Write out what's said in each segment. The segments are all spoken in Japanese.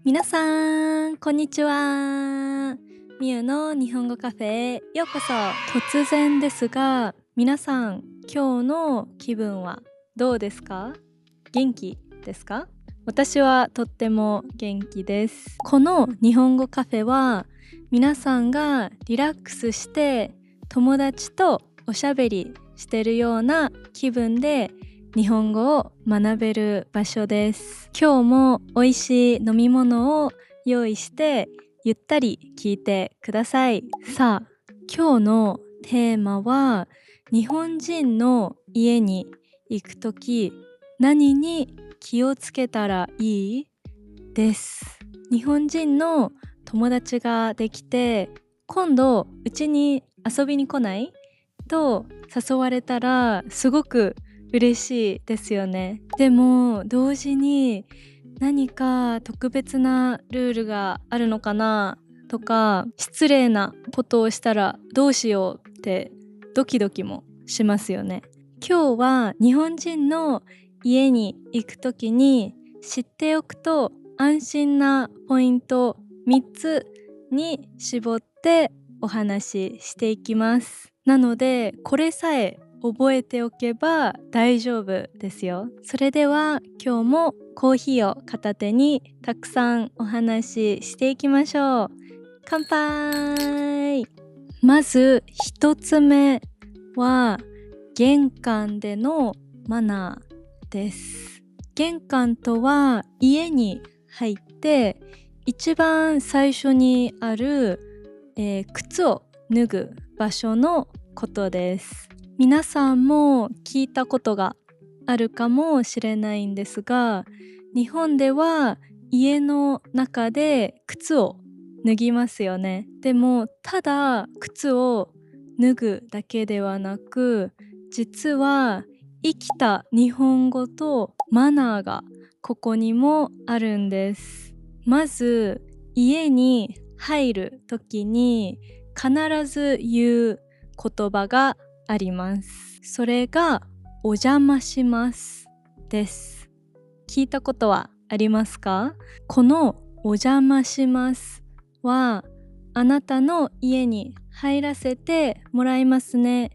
皆さん、こんにちは。みゆの日本語カフェへようこそ。突然ですが、皆さん、今日の気分はどうですか？元気ですか？私はとっても元気です。この日本語カフェは、皆さんがリラックスして友達とおしゃべりしてるような気分で日本語を学べる場所です。今日も美味しい飲み物を用意してゆったり聞いてください。さあ、今日のテーマは日本人の家に行くとき何に気をつけたらいいです。日本人の友達ができて今度うちに遊びに来ないと誘われたらすごく嬉しいですよね。でも同時に何か特別なルールがあるのかなとか、失礼なことをしたらどうしようってドキドキもしますよね。今日は日本人の家に行くときに知っておくと安心なポイント3つに絞ってお話ししていきます。なのでこれさえ覚えておけば大丈夫ですよ。それでは今日もコーヒーを片手にたくさんお話ししていきましょう。乾杯。まず一つ目は玄関でのマナーです。玄関とは家に入って一番最初にある、靴を脱ぐ場所のことです。皆さんも聞いたことがあるかもしれないんですが、日本では家の中で靴を脱ぎますよね。でもただ靴を脱ぐだけではなく、実は生きた日本語とマナーがここにもあるんです。まず家に入る時に必ず言う言葉があります。それがお邪魔しますです。聞いたことはありますか？このお邪魔しますはあなたの家に入らせてもらいますね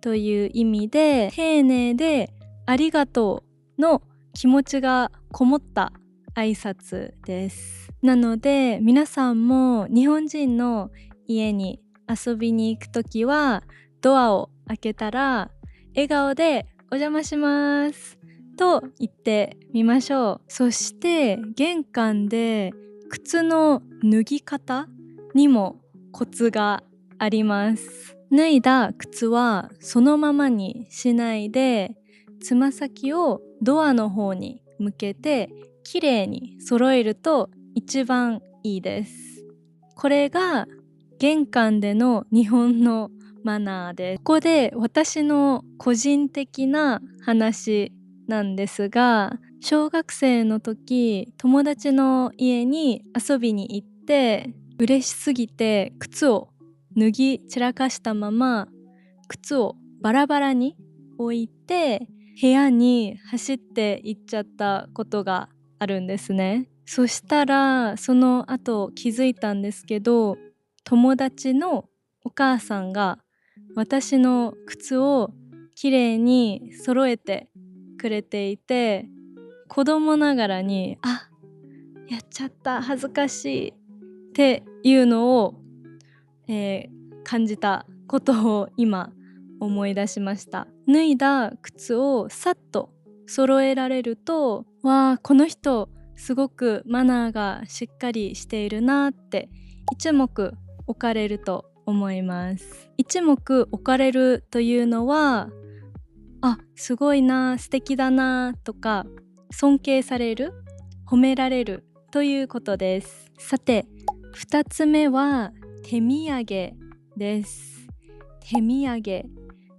という意味で、丁寧でありがとうの気持ちがこもった挨拶です。なので皆さんも日本人の家に遊びに行くときはドアを開けたら笑顔でお邪魔しますと言ってみましょう。そして玄関で靴の脱ぎ方にもコツがあります。脱いだ靴はそのままにしないで、つま先をドアの方に向けてきれいに揃えると一番いいです。これが玄関での日本のマナーです。ここで私の個人的な話なんですが、小学生の時友達の家に遊びに行って嬉しすぎて靴を脱ぎ散らかしたまま靴をバラバラに置いて部屋に走って行っちゃったことがあるんですね。そしたらその後気づいたんですけど、友達のお母さんが私の靴をきれいに揃えてくれていて、子供ながらにやっちゃった恥ずかしいっていうのを、感じたことを今思い出しました。脱いだ靴をさっと揃えられると、わあこの人すごくマナーがしっかりしているなって一目置かれると思います。一目置かれるというのは、すごいな、素敵だなとか尊敬される、褒められるということです。さて2つ目は手土産です。手土産、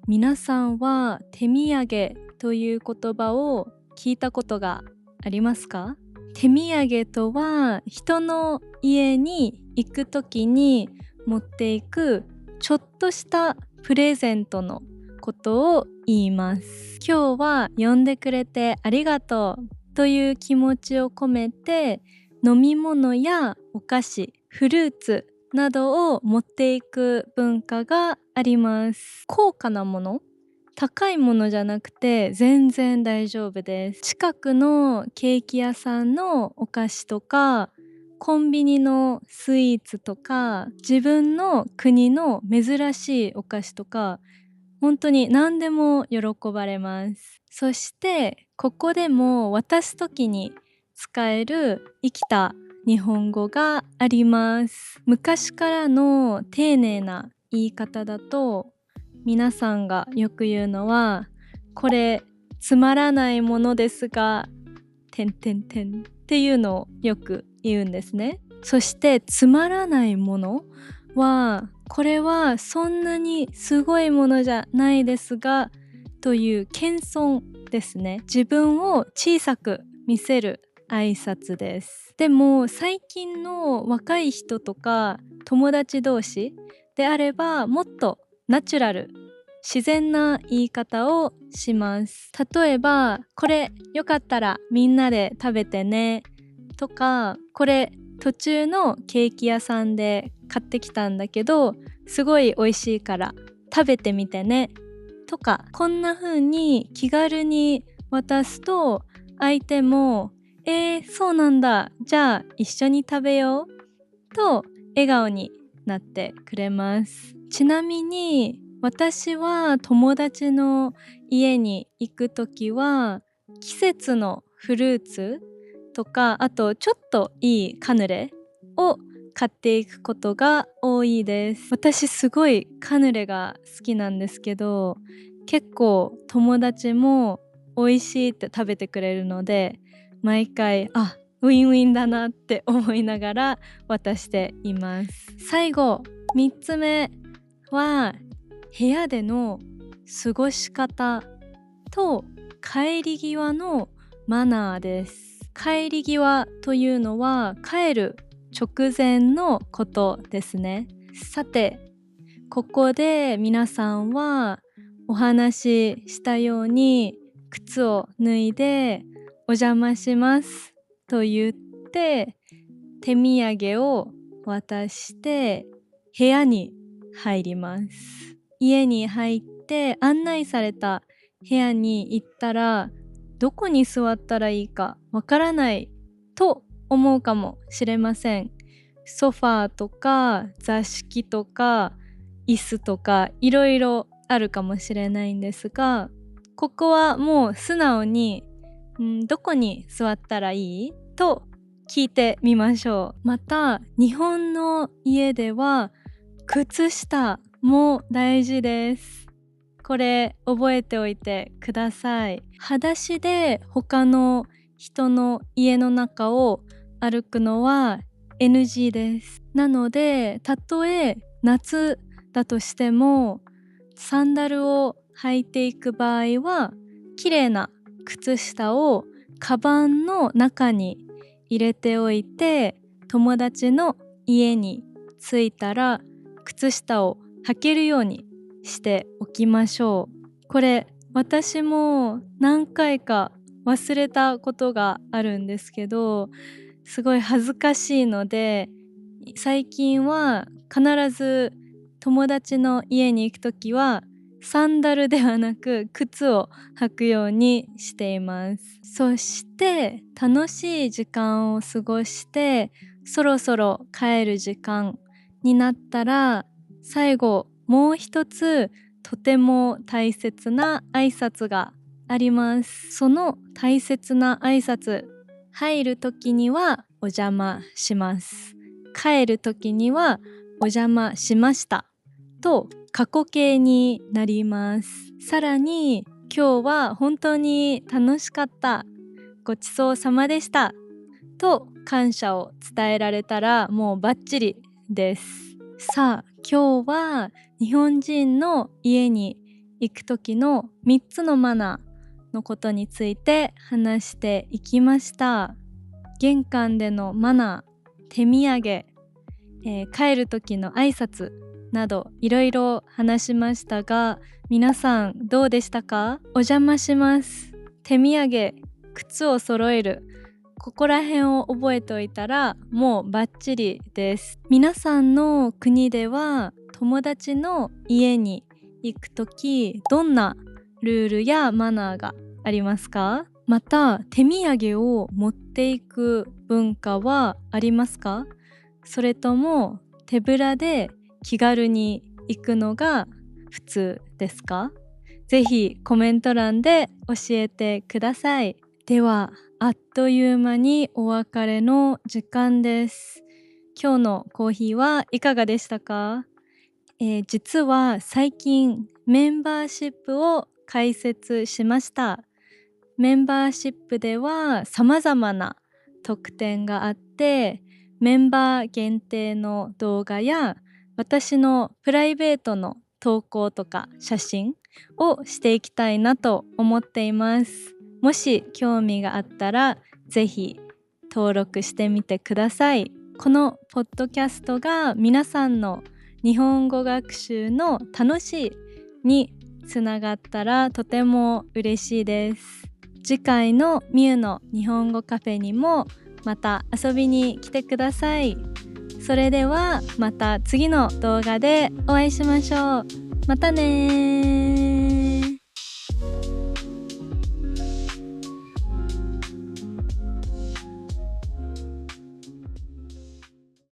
皆さんは手土産という言葉を聞いたことがありますか？手土産とは人の家に行くときに持っていくちょっとしたプレゼントのことを言います。今日は呼んでくれてありがとうという気持ちを込めて飲み物やお菓子、フルーツなどを持っていく文化があります。高価なもの、高いものじゃなくて全然大丈夫です。近くのケーキ屋さんのお菓子とか、コンビニのスイーツとか、自分の国の珍しいお菓子とか、本当に何でも喜ばれます。そしてここでも渡す時に使える生きた日本語があります。昔からの丁寧な言い方だと、皆さんがよく言うのは、これつまらないものですが、っていうのをよく言うんですね。そしてつまらないものは、これはそんなにすごいものじゃないですがという謙遜ですね。自分を小さく見せる挨拶です。でも最近の若い人とか友達同士であれば、もっとナチュラル、自然な言い方をします。例えば、これよかったらみんなで食べてねとか、これ途中のケーキ屋さんで買ってきたんだけどすごい美味しいから食べてみてねとか、こんな風に気軽に渡すと、相手もそうなんだ、じゃあ一緒に食べようと笑顔になってくれます。ちなみに私は友達の家に行くときは、季節のフルーツとか、あとちょっといいカヌレを買っていくことが多いです。私すごいカヌレが好きなんですけど、結構友達も美味しいって食べてくれるので、毎回ウィンウィンだなって思いながら渡しています。最後3つ目は、部屋での過ごし方と帰り際のマナーです。帰り際というのは帰る直前のことですね。さて、ここで皆さんはお話ししたように靴を脱いでお邪魔しますと言って手土産を渡して部屋に入ります。家に入って案内された部屋に行ったら、どこに座ったらいいかわからないと思うかもしれません。ソファーとか座敷とか椅子とかいろいろあるかもしれないんですが、ここはもう素直にどこに座ったらいいと聞いてみましょう。また日本の家では靴下も大事です。これ覚えておいてください。裸足で他の人の家の中を歩くのは NG です。なので、たとえ夏だとしてもサンダルを履いていく場合は、綺麗な靴下をカバンの中に入れておいて、友達の家に着いたら靴下を履けるようにしておきましょう。これ私も何回か忘れたことがあるんですけど、すごい恥ずかしいので、最近は必ず友達の家に行くときはサンダルではなく靴を履くようにしています。そして楽しい時間を過ごしてそろそろ帰る時間になったら、最後もう一つとても大切な挨拶があります。その大切な挨拶、入る時にはお邪魔します。帰る時にはお邪魔しましたと過去形になります。さらに、今日は本当に楽しかった、ごちそうさまでしたと感謝を伝えられたらもうバッチリです。さあ、今日は日本人の家に行く時の3つのマナーのことについて話していきました。玄関でのマナー、手土産、帰る時の挨拶などいろいろ話しましたが、皆さんどうでしたか？お邪魔します、手土産、靴を揃えるここら辺を覚えておいたらもうバッチリです。皆さんの国では友達の家に行くときどんなルールやマナーがありますか？また手土産を持っていく文化はありますか？それとも手ぶらで気軽に行くのが普通ですか？ぜひコメント欄で教えてください。ではあっという間にお別れの時間です。今日のコーヒーはいかがでしたか？実は最近メンバーシップを開設しました。メンバーシップでは様々な特典があって、メンバー限定の動画や私のプライベートの投稿とか写真をしていきたいなと思っています。もし興味があったらぜひ登録してみてください。このポッドキャストが皆さんの日本語学習の楽しいにつながったらとても嬉しいです。次回のみゆの日本語カフェにもまた遊びに来てください。それではまた次の動画でお会いしましょう。またね。